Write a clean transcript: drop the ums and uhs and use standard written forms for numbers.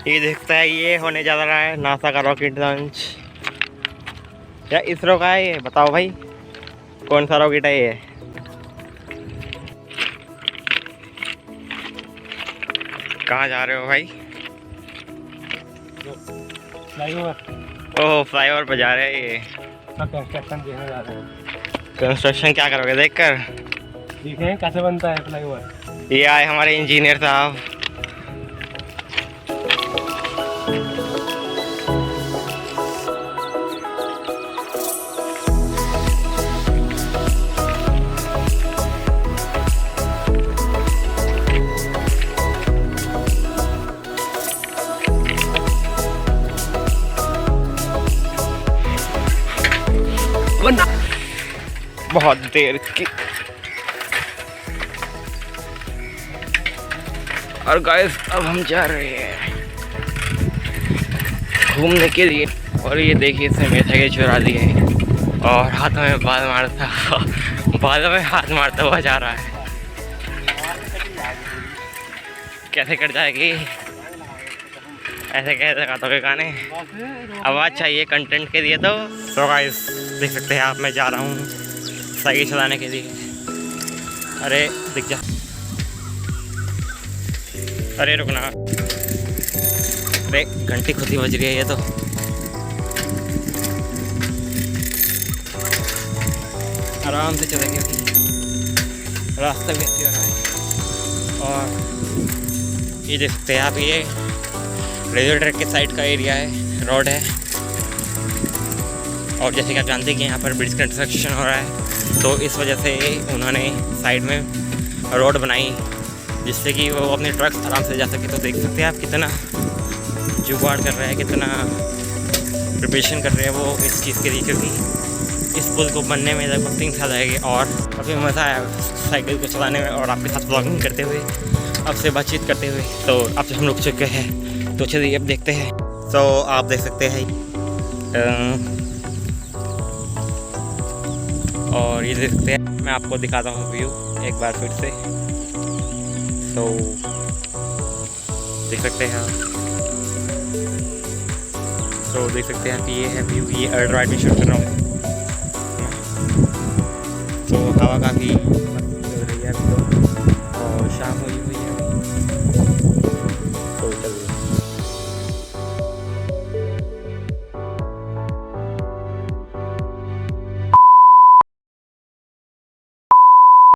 ये दिखता है, ये होने जा रहा है नासा का रॉकेट लॉन्च। या इसरो का है ये? बताओ भाई, कौन सा रॉकेट है ये? कहाँ जा रहे हो भाई? फ्लाईओवर। ओह, फ्लाईओवर पर जा रहे हैं ये। कंस्ट्रक्शन देखने जा रहे हैं। कंस्ट्रक्शन क्या करोगे देखकर? देखें कैसे बनता है फ्लाईओवर। ये आए हमारे इंजीनियर साहब। बहुत देर की। और गाइस अब हम जा रहे हैं घूमने के लिए। और ये देखिए, इसने मेरे जगह चुरा ली है और हाथों में बालों में हाथ मारता हुआ जा रहा है। कैसे कट जाएगी? ऐसे कैसे हाथों के गाने आवाज़ चाहिए कंटेंट के लिए। तो गाइस देख सकते हैं आप, मैं जा रहा हूँ साइकिल चलाने के लिए। अरे दिख जा, अरे रुकना, अरे घंटी खुद ही बज रही है ये तो। आराम से चलेंगे, रास्ता भी अच्छी हो रहा है। और ये देख सकते हैं आप, ये रेलवे ट्रैक के साइड का एरिया है, रोड है। और जैसे कि आप जानते हैं कि यहाँ पर ब्रिज कंस्ट्रक्शन हो रहा है, तो इस वजह से उन्होंने साइड में रोड बनाई जिससे कि वो अपने ट्रक आराम से जा सके। तो देख सकते हैं आप कितना जुगाड़ कर रहे हैं, कितना प्रिपरेशन कर रहे हैं वो इस चीज़ के लिए, क्योंकि इस पुल को बनने में लगभग 3 साल लगेंगे। और काफ़ी मज़ा आया साइकिल को चलाने में और आपके साथ ब्लॉगिंग करते हुए, आपसे बातचीत करते हुए। तो अब से हम रुक चुके हैं, तो चलिए अब देखते हैं। तो आप देख सकते हैं और ये देख सकते हैं, मैं आपको दिखाता हूँ व्यू एक बार फिर से। तो देख सकते हैं आप, तो देख सकते हैं कि ये है व्यू। ये राइट में शूट कर रहा हूँ, तो हवा काफ़ी